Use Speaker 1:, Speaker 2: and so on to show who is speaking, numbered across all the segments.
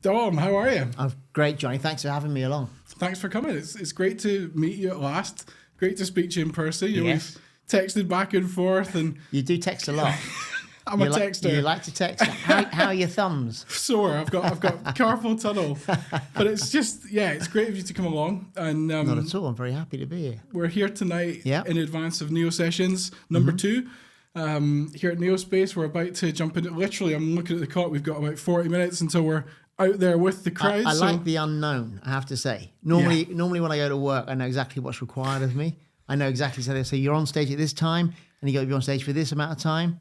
Speaker 1: Dom, how are you?
Speaker 2: I'm great, Johnny. Thanks for having me along.
Speaker 1: Thanks for coming. It's great to meet you at last. Great to speak to you in person.
Speaker 2: Yes.
Speaker 1: We've texted back and forth, and
Speaker 2: You do text a lot.
Speaker 1: I'm a texter.
Speaker 2: You like to text. How are your thumbs?
Speaker 1: Sore. I've got carpal tunnel, but it's just it's great of you to come along. And
Speaker 2: Not at all. I'm very happy to be here.
Speaker 1: we're here tonight
Speaker 2: Yep.
Speaker 1: in advance of Neo Sessions number 2. Here at Neo Space, we're about to jump into. Literally, I'm looking at the clock. We've got about 40 minutes until we're out there with the crowd.
Speaker 2: I like the unknown, I have to say. Normally when I go to work, I know exactly what's required of me. I know exactly. So they say you're on stage at this time, and you got to be on stage for this amount of time.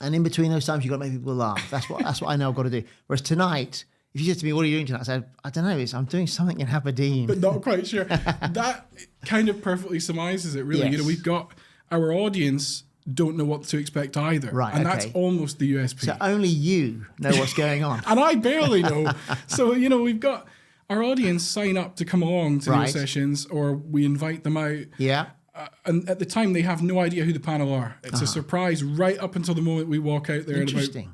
Speaker 2: And in between those times, you've got to make people laugh. That's what I know I've got to do. Whereas tonight, if you said to me, what are you doing tonight? I said, I don't know. I'm doing something in Aberdeen.
Speaker 1: But not quite sure. That kind of perfectly surmises it, really.
Speaker 2: Yes.
Speaker 1: We've got our audience don't know what to expect either.
Speaker 2: Right,
Speaker 1: and that's
Speaker 2: okay.
Speaker 1: almost the USP.
Speaker 2: So only you know what's going on.
Speaker 1: And I barely know. So, we've got our audience sign up to come along to Neo
Speaker 2: Right.
Speaker 1: Sessions, or we invite them out.
Speaker 2: Yeah.
Speaker 1: And at the time, they have no idea who the panel are. It's a surprise right up until the moment we walk out there in about,
Speaker 2: Interesting.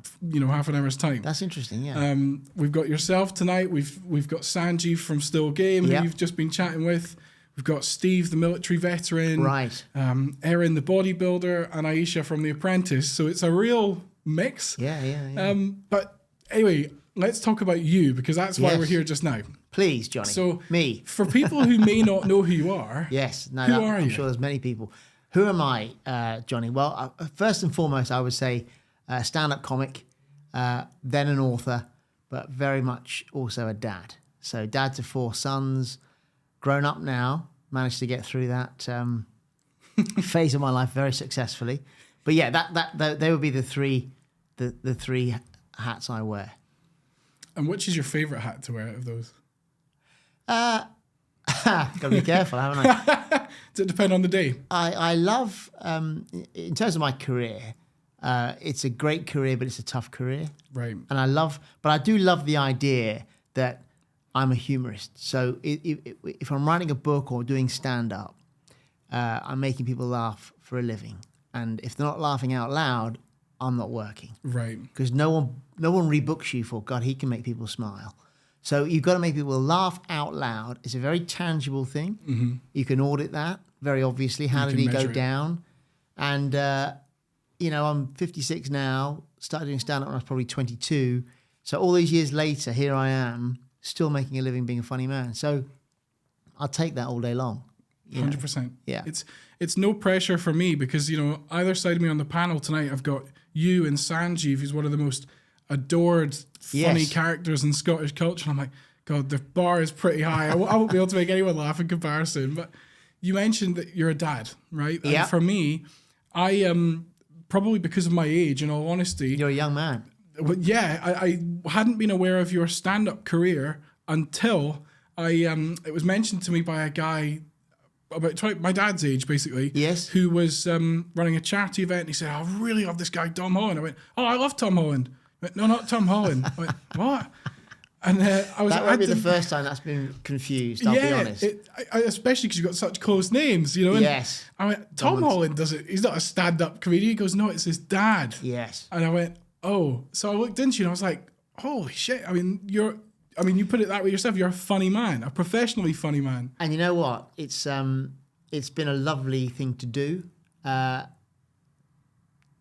Speaker 1: half an hour's time.
Speaker 2: That's interesting, yeah.
Speaker 1: We've got yourself tonight. We've got Sanjeev from Still Game,
Speaker 2: Yep.
Speaker 1: who you've just been chatting with. We've got Steve, the military veteran.
Speaker 2: Right.
Speaker 1: Erin, the bodybuilder, and Aisha from The Apprentice. So it's a real mix.
Speaker 2: Yeah.
Speaker 1: But anyway, let's talk about you, because that's why
Speaker 2: Yes.
Speaker 1: we're here just now.
Speaker 2: Please, Johnny.
Speaker 1: So
Speaker 2: Me.
Speaker 1: for people who may not know who you are,
Speaker 2: Yes. No,
Speaker 1: Who
Speaker 2: that-
Speaker 1: are
Speaker 2: I'm
Speaker 1: you?
Speaker 2: sure there's many people. Who am I, Johnny? Well, first and foremost, I would say stand-up comic, then an author, but very much also a dad. So dad to 4 sons, grown up now, managed to get through that phase of my life very successfully. But yeah, that they would be the three hats I wear.
Speaker 1: and which is your favourite hat to wear out of those?
Speaker 2: Got to be careful, haven't I?
Speaker 1: Does it depend on the day?
Speaker 2: I love, in terms of my career, it's a great career, but it's a tough career.
Speaker 1: Right.
Speaker 2: And I do love the idea that I'm a humorist. So if I'm writing a book or doing stand-up, I'm making people laugh for a living. And if they're not laughing out loud, I'm not working.
Speaker 1: Right.
Speaker 2: Because no one rebooks you for, God, he can make people smile. So you've got to make people laugh out loud. It's a very tangible thing. Mm-hmm. You can audit that very obviously. How did he go down? And, I'm 56 now, started doing stand-up when I was probably 22. So all these years later, here I am, still making a living being a funny man. So I'll take that all day long.
Speaker 1: 100%.
Speaker 2: Yeah.
Speaker 1: It's no pressure for me, because, either side of me on the panel tonight, I've got you and Sanjeev, who's one of the most adored, funny
Speaker 2: Yes.
Speaker 1: characters in Scottish culture. And I'm like, God, the bar is pretty high. I won't be able to make anyone laugh in comparison. But you mentioned that you're a dad, right?
Speaker 2: Yeah.
Speaker 1: And for me, I am probably because of my age, in all honesty.
Speaker 2: You're a young man.
Speaker 1: Well, yeah, I hadn't been aware of your stand-up career until it was mentioned to me by a guy about my dad's age, basically.
Speaker 2: Yes.
Speaker 1: Who was running a charity event. And he said, I really love this guy, Dom Holland. I went, oh, I love Tom Holland. I went, no, not Tom Holland. I went, what? And I was
Speaker 2: That
Speaker 1: like,
Speaker 2: won't be the first time that's been confused, I'll be honest.
Speaker 1: Especially because you've got such close names, And
Speaker 2: Yes.
Speaker 1: I went, Tom Holland does it. He's not a stand-up comedian. He goes, no, it's his dad.
Speaker 2: Yes.
Speaker 1: And I went, oh. So I looked into you and I was like, holy shit. You put it that way yourself. You're a funny man, a professionally funny man.
Speaker 2: And you know what? It's been a lovely thing to do.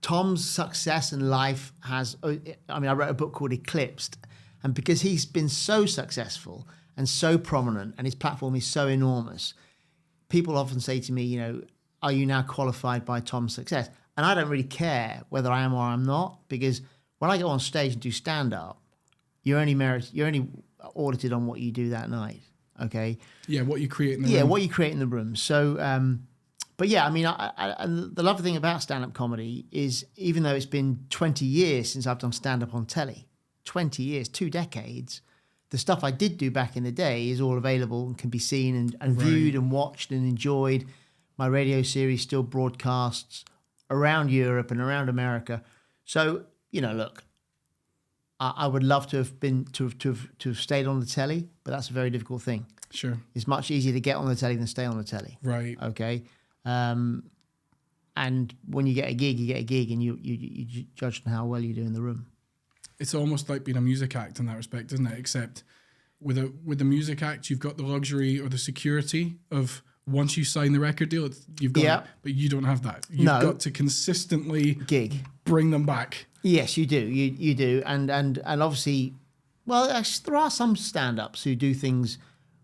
Speaker 2: Tom's success in life I wrote a book called Eclipsed, and because he's been so successful and so prominent and his platform is so enormous, people often say to me, are you now qualified by Tom's success? And I don't really care whether I am or I'm not, because when I go on stage and do stand-up, you're only audited on what you do that night, okay?
Speaker 1: Yeah, what you create in the room.
Speaker 2: Yeah, what you create in the room. So, but yeah, the lovely thing about stand-up comedy is, even though it's been 20 years since I've done stand-up on telly, 20 years, 2 decades, the stuff I did do back in the day is all available and can be seen and viewed and watched and enjoyed. My radio series still broadcasts around Europe and around America. So, look, I would love to have stayed on the telly, but that's a very difficult thing.
Speaker 1: Sure.
Speaker 2: It's much easier to get on the telly than stay on the telly.
Speaker 1: Right.
Speaker 2: Okay. And when you get a gig, and you judge on how well you do in the room.
Speaker 1: It's almost like being a music act in that respect, isn't it? Except with a music act, you've got the luxury or the security of once you sign the record deal, you've got it, but you don't have that. You've got to consistently
Speaker 2: gig,
Speaker 1: bring them back.
Speaker 2: Yes, you do. You do, and obviously, well, actually, there are some stand-ups who do things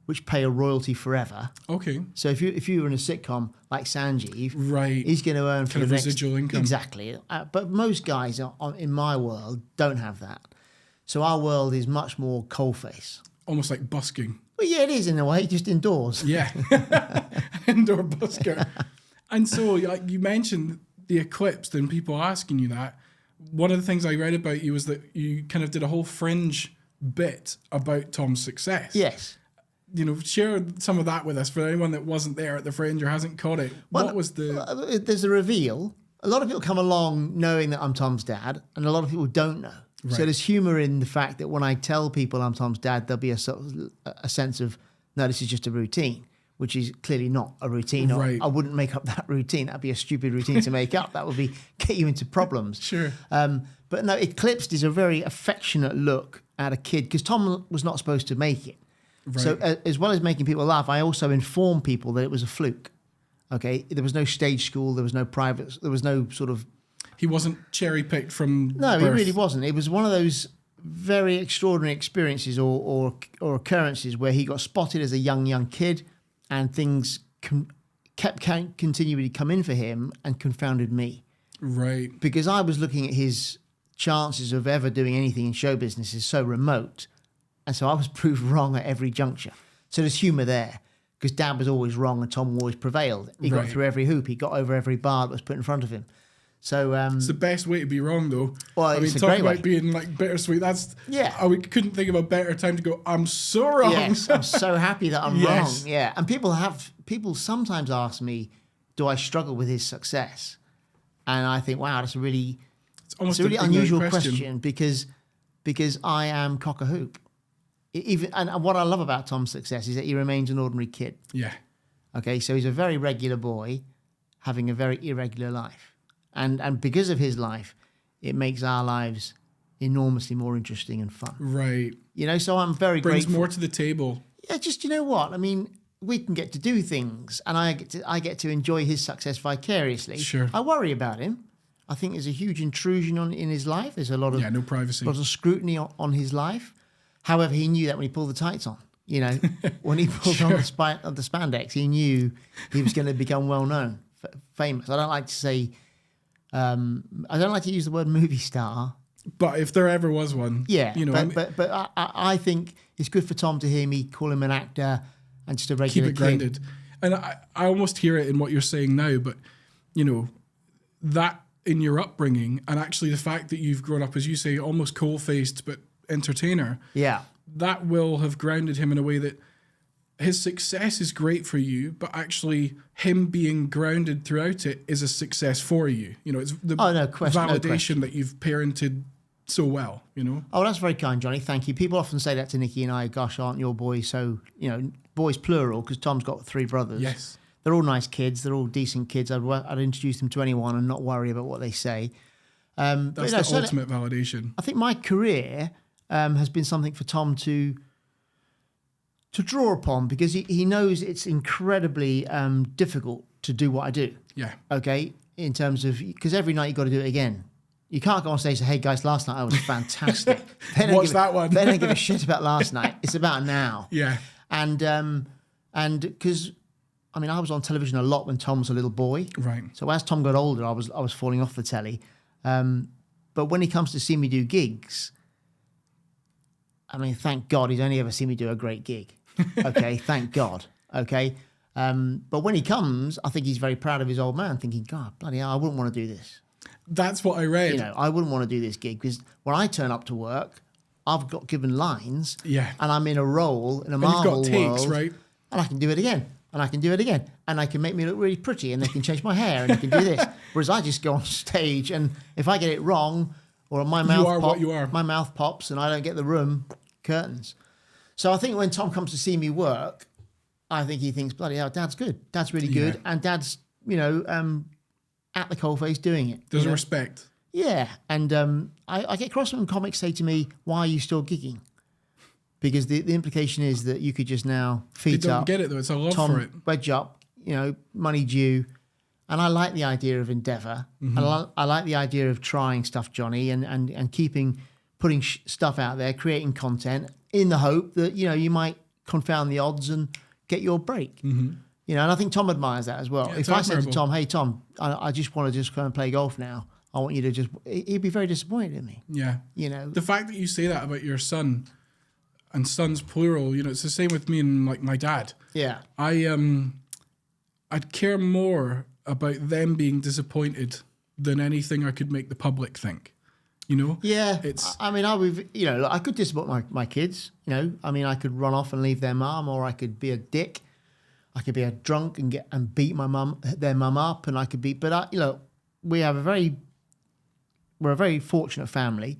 Speaker 2: which pay a royalty forever.
Speaker 1: Okay.
Speaker 2: So if you were in a sitcom like Sanjeev,
Speaker 1: right,
Speaker 2: he's going to earn for
Speaker 1: kind
Speaker 2: the
Speaker 1: of residual income.
Speaker 2: Exactly. But most guys in my world don't have that. So our world is much more coalface.
Speaker 1: Almost like busking.
Speaker 2: Well, yeah, it is in a way, just indoors.
Speaker 1: Yeah, indoor busker. And so, like you mentioned the Eclipsed and people asking you that. One of the things I read about you was that you kind of did a whole Fringe bit about Tom's success.
Speaker 2: Yes.
Speaker 1: You know, share some of that with us for anyone that wasn't there at the Fringe or hasn't caught it.
Speaker 2: Well,
Speaker 1: what was the...
Speaker 2: There's a reveal. A lot of people come along knowing that I'm Tom's dad, and a lot of people don't know. Right. So there's humour in the fact that when I tell people I'm Tom's dad, there'll be a sense of, no, this is just a routine, which is clearly not a routine.
Speaker 1: Right.
Speaker 2: I wouldn't make up that routine. That'd be a stupid routine to make up. That would be get you into problems.
Speaker 1: Sure.
Speaker 2: But no, Eclipsed is a very affectionate look at a kid, because Tom was not supposed to make it. Right. So as well as making people laugh, I also informed people that it was a fluke. Okay, there was no stage school, there was no private, there was no sort of...
Speaker 1: He wasn't cherry-picked from
Speaker 2: No,
Speaker 1: birth.
Speaker 2: He really wasn't. It was one of those very extraordinary experiences or occurrences where he got spotted as a young kid, and things kept continually come in for him and confounded me.
Speaker 1: Right.
Speaker 2: Because I was looking at his chances of ever doing anything in show business is so remote. And so I was proved wrong at every juncture. So there's humour there, because Dad was always wrong and Tom always prevailed. He got through every hoop. He got over every bar that was put in front of him. So
Speaker 1: it's the best way to be wrong, though.
Speaker 2: Well,
Speaker 1: I mean, talk about being like bittersweet. That's I couldn't think of a better time to go, I'm so wrong.
Speaker 2: Yes, I'm so happy that I'm
Speaker 1: yes.
Speaker 2: wrong. Yeah, and people sometimes ask me, do I struggle with his success? And I think, wow, that's a really unusual question because I am cock a hoop. And what I love about Tom's success is that he remains an ordinary kid.
Speaker 1: Yeah.
Speaker 2: Okay, so he's a very regular boy having a very irregular life. And because of his life, it makes our lives enormously more interesting and fun.
Speaker 1: Right.
Speaker 2: You know, so I'm very
Speaker 1: Brings
Speaker 2: grateful.
Speaker 1: more to the table.
Speaker 2: Yeah, just, you know what? I mean, we can get to do things, and I get to enjoy his success vicariously.
Speaker 1: Sure.
Speaker 2: I worry about him. I think there's a huge intrusion in his life. There's a lot of...
Speaker 1: Yeah, no privacy.
Speaker 2: Lots of scrutiny on his life. However, he knew that when he pulled the tights on. You know, when he pulled on the spandex, he knew he was going to become well-known, famous. I don't like to say... I don't like to use the word movie star.
Speaker 1: But if there ever was one...
Speaker 2: Yeah,
Speaker 1: you know,
Speaker 2: but I think it's good for Tom to hear me call him an actor and just a regular
Speaker 1: keep it grounded. And I almost hear it in what you're saying now, but, you know, that in your upbringing, and actually the fact that you've grown up, as you say, almost coal-faced but entertainer, that will have grounded him in a way that his success is great for you, but actually him being grounded throughout it is a success for you. You know, it's the validation that you've parented so well, you know?
Speaker 2: Oh, that's very kind, Johnny. Thank you. People often say that to Nikki and I, gosh, aren't your boys so, you know, boys plural, because Tom's got 3 brothers.
Speaker 1: Yes.
Speaker 2: They're all nice kids. They're all decent kids. I'd introduce them to anyone and not worry about what they say.
Speaker 1: That's the ultimate validation.
Speaker 2: I think my career has been something for Tom to draw upon, because he knows it's incredibly difficult to do what I do.
Speaker 1: Yeah.
Speaker 2: Okay? In terms of... Because every night you've got to do it again. You can't go on stage and say, hey, guys, last night I was fantastic.
Speaker 1: Watch that one.
Speaker 2: They don't give a shit about last night. It's about now.
Speaker 1: Yeah.
Speaker 2: And because... I mean, I was on television a lot when Tom was a little boy.
Speaker 1: Right.
Speaker 2: So as Tom got older, I was falling off the telly. But when he comes to see me do gigs, I mean, thank God he's only ever seen me do a great gig. Okay, thank God. Okay. But when he comes, I think he's very proud of his old man, thinking, God, bloody hell, I wouldn't want to do this.
Speaker 1: That's what I read.
Speaker 2: You know, I wouldn't want to do this gig, because when I turn up to work, I've got given lines.
Speaker 1: Yeah.
Speaker 2: And I'm in a role in a Marvel
Speaker 1: world. You've got takes,
Speaker 2: world,
Speaker 1: right?
Speaker 2: And I can do it again. And I can do it again. And I can make me look really pretty, and they can change my hair, and they can do this. Whereas I just go on stage, and if I get it wrong, or my mouth pops and I don't get the room, curtains. So I think when Tom comes to see me work, I think he thinks, bloody hell, Dad's good. Dad's really good. And Dad's, you know, at the coalface doing it.
Speaker 1: There's a respect.
Speaker 2: Yeah, and I get cross when comics say to me, "Why are you still gigging?" Because the implication is that you could just now feet
Speaker 1: They don't
Speaker 2: up,
Speaker 1: get it though. It's a love
Speaker 2: Tom,
Speaker 1: for it.
Speaker 2: wedge up, money due. And I like the idea of endeavour. I like the idea of trying stuff, Johnny, and putting stuff out there, creating content in the hope that, you might confound the odds and get your break. And I think Tom admires that as well.
Speaker 1: Yeah,
Speaker 2: if I said to Tom, "Hey, Tom, I just want to just go and play golf now. I want you to just," he'd be very disappointed in me.
Speaker 1: Yeah. The fact that you say that about your son, and sons plural, it's the same with me and like my dad.
Speaker 2: Yeah.
Speaker 1: I'd care more about them being disappointed than anything I could make the public think.
Speaker 2: Yeah.
Speaker 1: It's.
Speaker 2: I mean, I could disappoint my kids. I could run off and leave their mum, or I could be a dick. I could be a drunk and beat their mum up, and I could be. But we're a very fortunate family.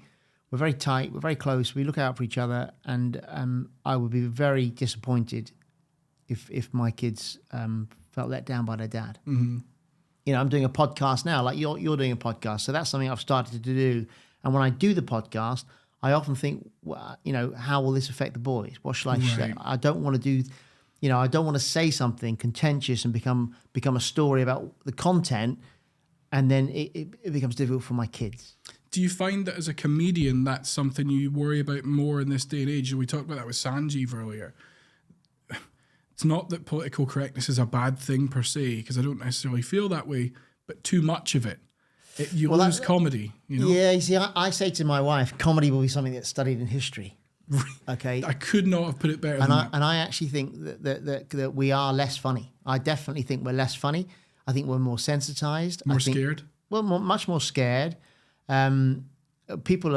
Speaker 2: We're very tight. We're very close. We look out for each other, and I would be very disappointed if my kids felt let down by their dad. I'm doing a podcast now, like you're doing a podcast, so that's something I've started to do. And when I do the podcast, I often think, well, how will this affect the boys? What shall I say? I don't want to do, I don't want to say something contentious and become a story about the content, and then it becomes difficult for my kids.
Speaker 1: Do you find that as a comedian, that's something you worry about more in this day and age? And we talked about that with Sanjeev earlier. It's not that political correctness is a bad thing per se, because I don't necessarily feel that way, but too much of it, you lose comedy.
Speaker 2: Yeah, you see, I say to my wife, comedy will be something that's studied in history. Okay,
Speaker 1: I could not have put it better than that.
Speaker 2: And I actually think that we are less funny. I definitely think we're less funny. I think we're more sensitized.
Speaker 1: More scared?
Speaker 2: Well, much more scared. People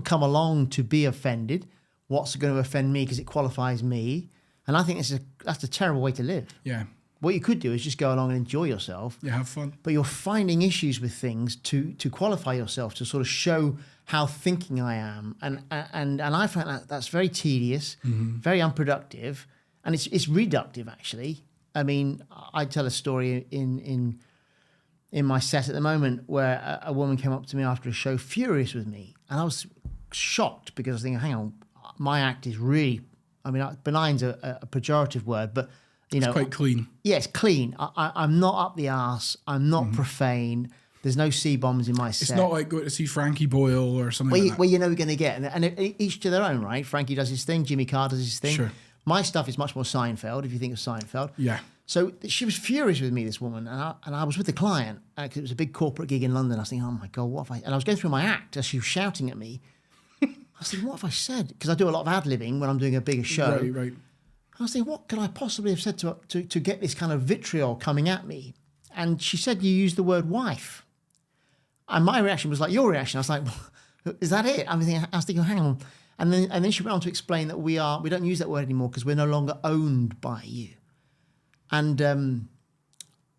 Speaker 2: come along to be offended. What's going to offend me because it qualifies me? And I think that's a terrible way to live.
Speaker 1: Yeah.
Speaker 2: What you could do is just go along and enjoy yourself.
Speaker 1: Yeah, have fun.
Speaker 2: But you're finding issues with things to qualify yourself, to sort of show how thinking I am. And I find that's very tedious, very unproductive, and it's reductive actually. I mean, I tell a story in my set at the moment where a woman came up to me after a show furious with me, and I was shocked because I was thinking, hang on, my act is really, benign's a pejorative word, but
Speaker 1: it's quite clean.
Speaker 2: Yeah, it's clean. I'm not up the arse. I'm not profane. There's no C-bombs in my set.
Speaker 1: It's not like going to see Frankie Boyle or something like that.
Speaker 2: Where you're going to get. And each to their own, right? Frankie does his thing. Jimmy Carr does his thing.
Speaker 1: Sure.
Speaker 2: My stuff is much more Seinfeld, if you think of Seinfeld.
Speaker 1: Yeah.
Speaker 2: So she was furious with me, this woman. And I was with the client, because it was a big corporate gig in London. I was thinking, oh my God, what have I... And I was going through my act as she was shouting at me. I was thinking, what have I said? Because I do a lot of ad-libbing when I'm doing a bigger show.
Speaker 1: Right.
Speaker 2: I was thinking, what could I possibly have said to get this kind of vitriol coming at me? And she said, you used the word wife. And my reaction was like your reaction. I was like, well, is that it? I was thinking, hang on. And then she went on to explain that we don't use that word anymore because we're no longer owned by you. And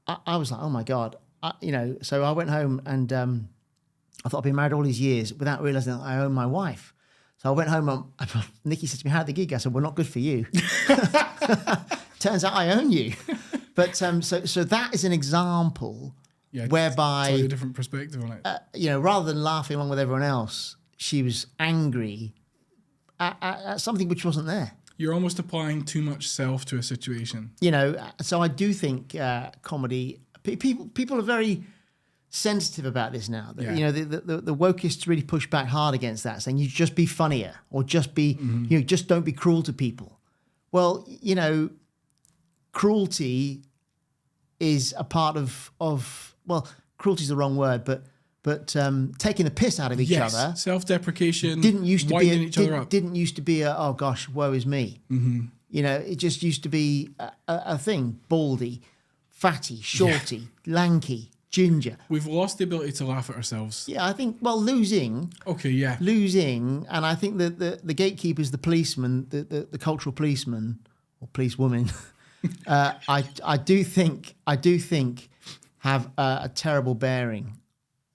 Speaker 2: I was like, oh my God. So I went home and I thought I'd been married all these years without realizing that I own my wife. So I went home and Nikki said to me, how'd the gig go? I said, well, not good for you. Turns out I own you. But so that is an example whereby...
Speaker 1: Totally different perspective on it.
Speaker 2: Rather than laughing along with everyone else, she was angry at something which wasn't there.
Speaker 1: You're almost applying too much self to a situation.
Speaker 2: So I do think comedy... People are very sensitive about this now. The wokeists really push back hard against that, saying you just be funnier or just be, just don't be cruel to people. Well, cruelty is a part of cruelty is the wrong word, but taking the piss out of each other,
Speaker 1: self-deprecation,
Speaker 2: didn't used to
Speaker 1: winding
Speaker 2: be
Speaker 1: each other up.
Speaker 2: Didn't used to be a oh gosh, woe is me. It just used to be a thing. Baldy, fatty, shorty, lanky, ginger.
Speaker 1: We've lost the ability to laugh at ourselves.
Speaker 2: Yeah, I think losing.
Speaker 1: Okay, yeah,
Speaker 2: losing, and I think that the gatekeepers, the policemen, the cultural policemen or policewoman, I do think have a terrible bearing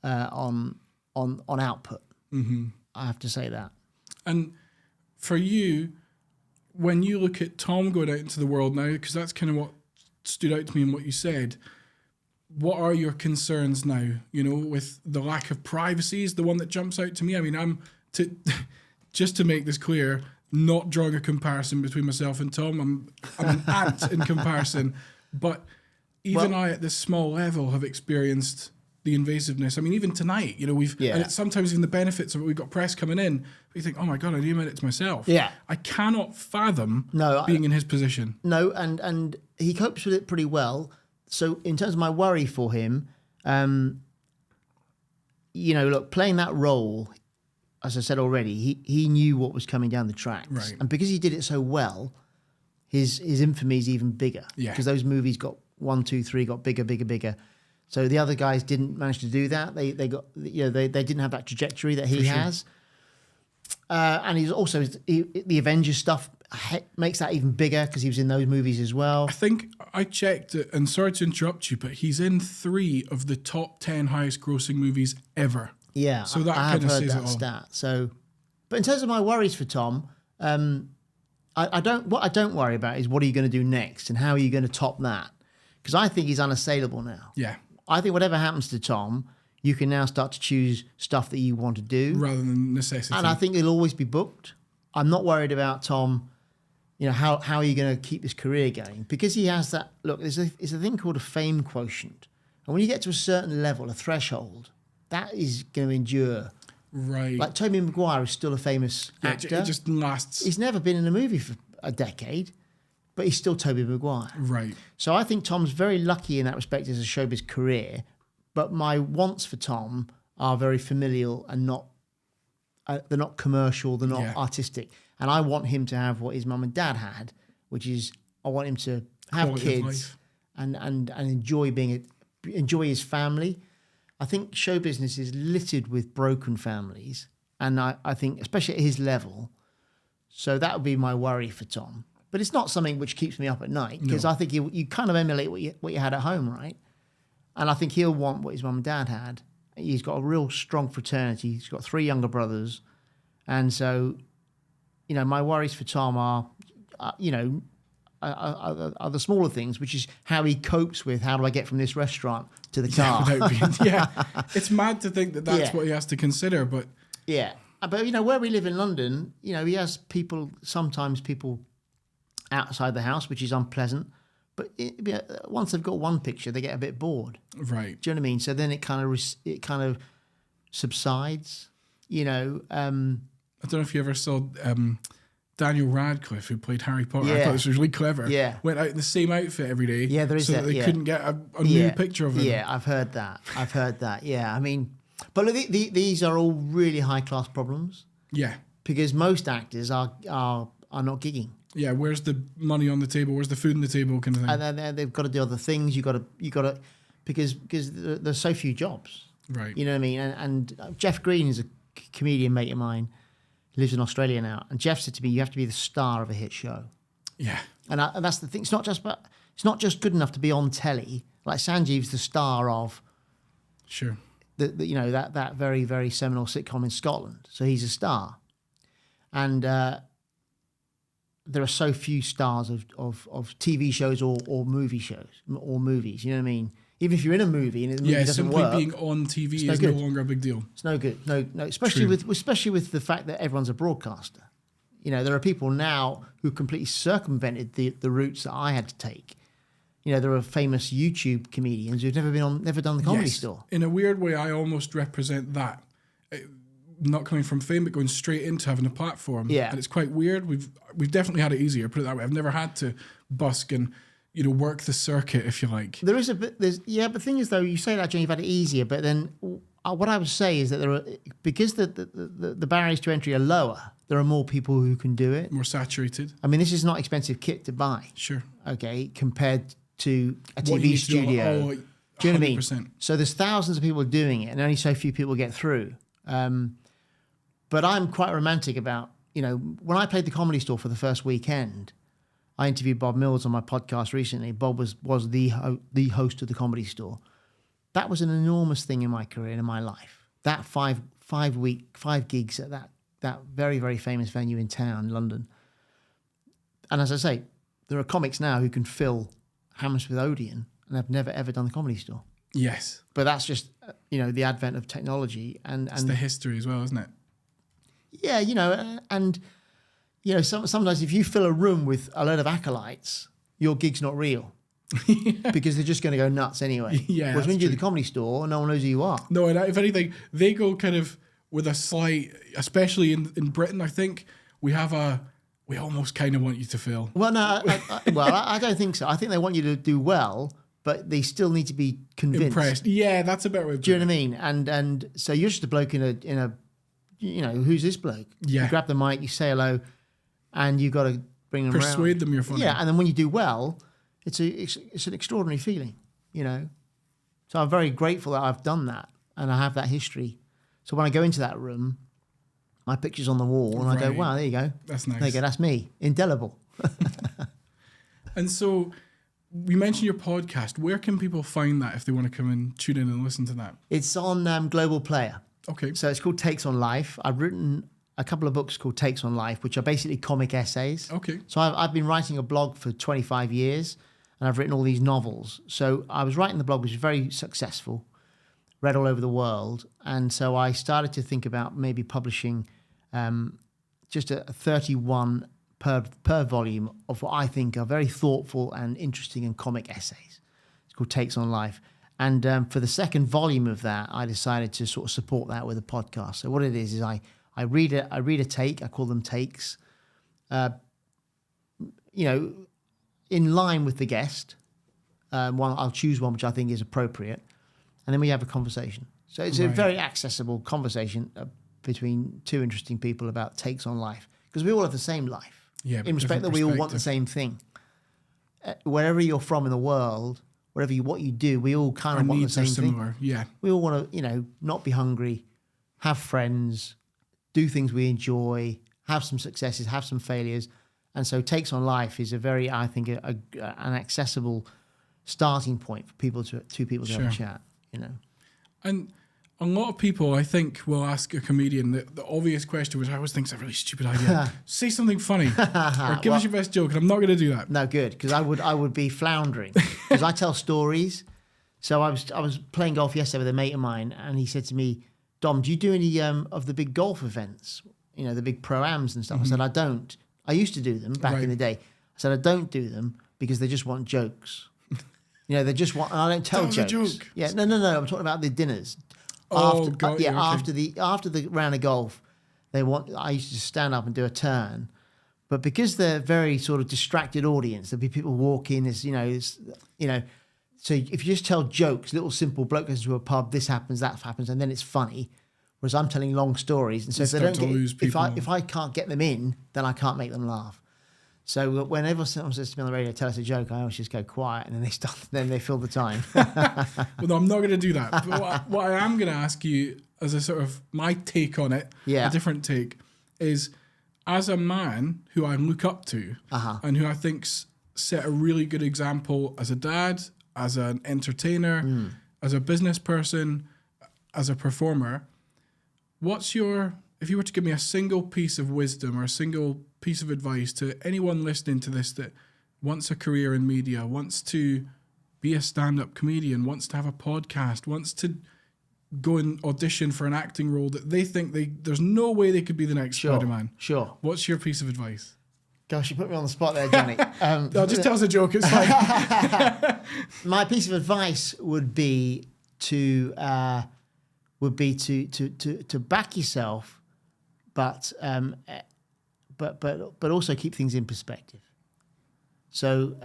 Speaker 2: on output. I have to say that.
Speaker 1: And for you, when you look at Tom going out into the world now, because that's kind of what stood out to me in what you said, what are your concerns now? You know, with the lack of privacy is the one that jumps out to me. I mean, just to make this clear, not drawing a comparison between myself and Tom. I'm an ant in comparison, but even I at this small level have experienced the invasiveness. I mean, even tonight, you know, and it's sometimes even the benefits of it. We've got press coming in. You think, oh my God, I need a minute to myself.
Speaker 2: Yeah.
Speaker 1: I cannot fathom being in his position.
Speaker 2: No, and he copes with it pretty well. So in terms of my worry for him, you know, look, playing that role, as I said already, he knew what was coming down the tracks.
Speaker 1: Right.
Speaker 2: And because he did it so well, his infamy is even bigger.
Speaker 1: Yeah.
Speaker 2: Because those movies got 1, 2, 3, got bigger. So the other guys didn't manage to do that. They got, you know, they didn't have that trajectory that he has. And he's also the Avengers stuff makes that even bigger because he was in those movies as well.
Speaker 1: I think I checked it, and sorry to interrupt you, but he's in 3 of the top 10 highest grossing movies ever.
Speaker 2: Yeah,
Speaker 1: so that
Speaker 2: I
Speaker 1: kind
Speaker 2: have
Speaker 1: of
Speaker 2: heard
Speaker 1: says
Speaker 2: that
Speaker 1: it all.
Speaker 2: stat. So, but in terms of my worries for Tom, I don't worry about is what are you going to do next and how are you going to top that? Because I think he's unassailable now.
Speaker 1: Yeah.
Speaker 2: I think whatever happens to Tom, you can now start to choose stuff that you want to do
Speaker 1: rather than necessity.
Speaker 2: And I think it'll always be booked. I'm not worried about Tom. You know, how are you going to keep this career going? Because he has that. Look, it's a thing called a fame quotient, and when you get to a certain level, a threshold, that is going to endure.
Speaker 1: Right.
Speaker 2: Like Tobey Maguire is still a famous actor.
Speaker 1: It just lasts.
Speaker 2: He's never been in a movie for a decade, but he's still Tobey Maguire.
Speaker 1: Right.
Speaker 2: So I think Tom's very lucky in that respect as a showbiz career. But my wants for Tom are very familial and not. They're not commercial. They're not artistic. And I want him to have what his mum and dad had, which is I want him to have
Speaker 1: Quality
Speaker 2: kids and enjoy his family. I think show business is littered with broken families, and I think especially at his level. So that would be my worry for Tom. But it's not something which keeps me up at night because I think you kind of emulate what you had at home, right? And I think he'll want what his mum and dad had. He's got a real strong fraternity. He's got 3 younger brothers, and so. You know, my worries for Tom are the smaller things, which is how he copes with how do I get from this restaurant to the car.
Speaker 1: It's mad to think that that's what he has to consider, but...
Speaker 2: Yeah, but, you know, where we live in London, you know, he has sometimes people outside the house, which is unpleasant. But once they've got one picture, they get a bit bored.
Speaker 1: Right.
Speaker 2: Do you know what I mean? So then it kind of subsides, you know...
Speaker 1: I don't know if you ever saw Daniel Radcliffe, who played Harry Potter.
Speaker 2: Yeah.
Speaker 1: I thought this was really clever.
Speaker 2: Yeah.
Speaker 1: Went out in the same outfit every day.
Speaker 2: Yeah, there is
Speaker 1: so
Speaker 2: that.
Speaker 1: They couldn't get a new picture of him.
Speaker 2: Yeah, I've heard that. Yeah, I mean, but look, these are all really high class problems.
Speaker 1: Yeah.
Speaker 2: Because most actors are not gigging.
Speaker 1: Yeah, where's the money on the table? Where's the food on the table kind of thing?
Speaker 2: And then they've got to do other things. You got to because there's so few jobs.
Speaker 1: Right.
Speaker 2: You know what I mean? And Jeff Green is a comedian mate of mine. He lives in Australia now, and Jeff said to me, "You have to be the star of a hit show."
Speaker 1: Yeah,
Speaker 2: and that's the thing. It's not just good enough to be on telly. Like Sanjeev's the star of,
Speaker 1: sure,
Speaker 2: that very very seminal sitcom in Scotland. So he's a star, and there are so few stars of TV shows or movie shows or movies. You know what I mean? Even if you're in a movie and the movie doesn't
Speaker 1: simply
Speaker 2: work,
Speaker 1: being on TV is no longer a big deal.
Speaker 2: It's no good. No, especially with the fact that everyone's a broadcaster. You know, there are people now who completely circumvented the routes that I had to take. You know, there are famous YouTube comedians who've never done the Comedy Store.
Speaker 1: In a weird way, I almost represent that. Not coming from fame, but going straight into having a platform.
Speaker 2: Yeah.
Speaker 1: And it's quite weird. We've definitely had it easier, put it that way. I've never had to busk and work the circuit, if you like.
Speaker 2: There is a bit. But the thing is, though, you say that, John, you've had it easier, but then what I would say is that there are, because the barriers to entry are lower, there are more people who can do it.
Speaker 1: More saturated.
Speaker 2: I mean, this is not expensive kit to buy.
Speaker 1: Sure.
Speaker 2: Okay, compared to a TV studio. Do you know what I mean? So there's thousands of people doing it, and only so few people get through. But I'm quite romantic about, when I played the Comedy Store for the first weekend, I interviewed Bob Mills on my podcast recently. Bob was the host of the Comedy Store. That was an enormous thing in my career and in my life. That five gigs at that very, very famous venue in town, London. And as I say, there are comics now who can fill Hammersmith Odeon and have never, ever done the Comedy Store.
Speaker 1: Yes.
Speaker 2: But that's just, the advent of technology. And
Speaker 1: it's the history as well, isn't it?
Speaker 2: Yeah, sometimes if you fill a room with a load of acolytes, your gig's not real. Because they're just going to go nuts anyway.
Speaker 1: Yeah.
Speaker 2: Whereas when you do the Comedy Store, no one knows who you are.
Speaker 1: No, and if anything, they go kind of with a slight, especially in Britain, I think, we almost kind of want you to fail.
Speaker 2: Well, no, I don't think so. I think they want you to do well, but they still need to be convinced.
Speaker 1: Impressed. Yeah, that's a better way of
Speaker 2: doing it. Do
Speaker 1: it.
Speaker 2: you know what I mean? And so you're just a bloke in a who's this bloke?
Speaker 1: Yeah.
Speaker 2: You grab the mic, you say hello, and you've got to bring them around.
Speaker 1: Persuade them you're funny.
Speaker 2: Yeah, and then when you do well, it's an extraordinary feeling, So I'm very grateful that I've done that and I have that history. So when I go into that room, my picture's on the wall and I go, wow, there you go.
Speaker 1: That's nice.
Speaker 2: There you go, that's me. Indelible.
Speaker 1: And so we mentioned your podcast. Where can people find that if they want to come and tune in and listen to that?
Speaker 2: It's on Global Player.
Speaker 1: Okay.
Speaker 2: So it's called Takes on Life. I've written a couple of books called Takes on Life, which are basically comic essays.
Speaker 1: Okay.
Speaker 2: So I've been writing a blog for 25 years and I've written all these novels. So I was writing the blog, which was very successful, read all over the world. And so I started to think about maybe publishing just a 31 per volume of what I think are very thoughtful and interesting and comic essays. It's called Takes on Life. And for the second volume of that, I decided to sort of support that with a podcast. So what it is I read a take. I call them takes. In line with the guest. I'll choose one which I think is appropriate, and then we have a conversation. So it's a very accessible conversation between two interesting people about takes on life, because we all have the same life.
Speaker 1: Yeah.
Speaker 2: In respect that we all want the same thing. Wherever you're from in the world, what you do, we all kind of want the same thing.
Speaker 1: Yeah.
Speaker 2: We all want to, not be hungry, have friends, do things we enjoy, have some successes, have some failures. And so Takes on Life is a very, I think, an accessible starting point for two people to have a chat,
Speaker 1: And a lot of people, I think, will ask a comedian the obvious question, which I always think is a really stupid idea. Say something funny or give us your best joke, and I'm not going to do that.
Speaker 2: No, good, because I would be floundering. Because I tell stories. So I was playing golf yesterday with a mate of mine, and he said to me, Dom, do you do any of the big golf events? The big pro-ams and stuff. Mm-hmm. I said, I don't. I used to do them back in the day. I said, I don't do them because they just want jokes. They just want, and I don't tell jokes.
Speaker 1: Joke.
Speaker 2: Yeah, no. I'm talking about the dinners. After the round of golf, I used to stand up and do a turn. But because they're very sort of distracted audience, there'll be people walk in, so if you just tell jokes, little simple bloke goes to a pub, this happens, that happens, and then it's funny. Whereas I'm telling long stories, and so if I can't get them in, then I can't make them laugh. So whenever someone says to me on the radio, tell us a joke, I always just go quiet, and then they fill the time.
Speaker 1: Well, no, I'm not going to do that. But what I am going to ask you, as a sort of my take on it, a different take, is as a man who I look up to and who I think set a really good example as a dad, as an entertainer, as a business person, as a performer. If you were to give me a single piece of wisdom or a single piece of advice to anyone listening to this that wants a career in media, wants to be a stand-up comedian, wants to have a podcast, wants to go and audition for an acting role that they think there's no way they could be the next Spider-Man.
Speaker 2: Sure.
Speaker 1: What's your piece of advice?
Speaker 2: Gosh, you put me on the spot there, Johnny.
Speaker 1: No, just tell us a joke. It's fine.
Speaker 2: My piece of advice would be to back yourself, but also keep things in perspective. So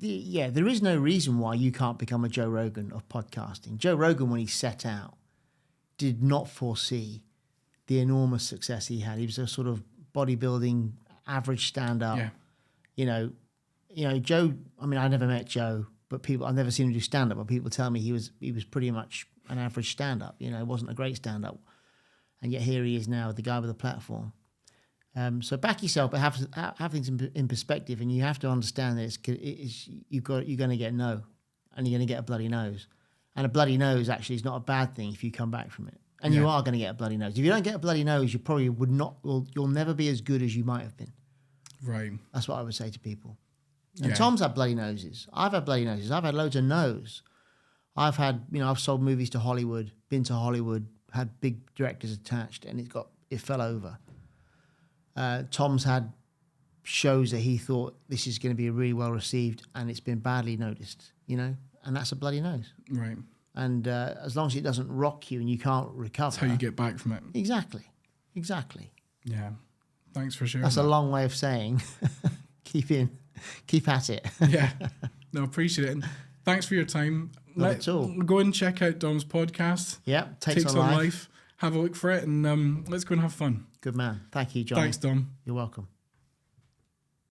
Speaker 2: there is no reason why you can't become a Joe Rogan of podcasting. Joe Rogan, when he set out, did not foresee the enormous success he had. He was a sort of bodybuilding average stand-up.
Speaker 1: Yeah.
Speaker 2: Joe. I mean, I never met Joe, but I've never seen him do stand-up. But people tell me he was pretty much an average stand-up. Wasn't a great stand-up, and yet here he is now, the guy with a platform. So back yourself, but have things in perspective, and you have to understand that you're going to get no, and you're going to get a bloody nose, and a bloody nose actually is not a bad thing if you come back from it, and you are going to get a bloody nose. If you don't get a bloody nose, you probably you'll never be as good as you might have been.
Speaker 1: Right.
Speaker 2: That's what I would say to people. And Tom's had bloody noses. I've had bloody noses. I've had loads of no's. I've had, I've sold movies to Hollywood, been to Hollywood, had big directors attached, and it fell over. Tom's had shows that he thought this is going to be really well received, and it's been badly noticed, and that's a bloody nose.
Speaker 1: Right.
Speaker 2: And as long as it doesn't rock you and you can't recover.
Speaker 1: That's how you get back from it.
Speaker 2: Exactly.
Speaker 1: Yeah. Thanks for sharing.
Speaker 2: That's a long way of saying keep at it.
Speaker 1: Yeah. No, appreciate it. And thanks for your time.
Speaker 2: Not at all.
Speaker 1: Go and check out Dom's podcast.
Speaker 2: Yeah.
Speaker 1: Takes on Life. Have a look for it, and let's go and have fun.
Speaker 2: Good man. Thank you, John.
Speaker 1: Thanks, Dom.
Speaker 2: You're welcome.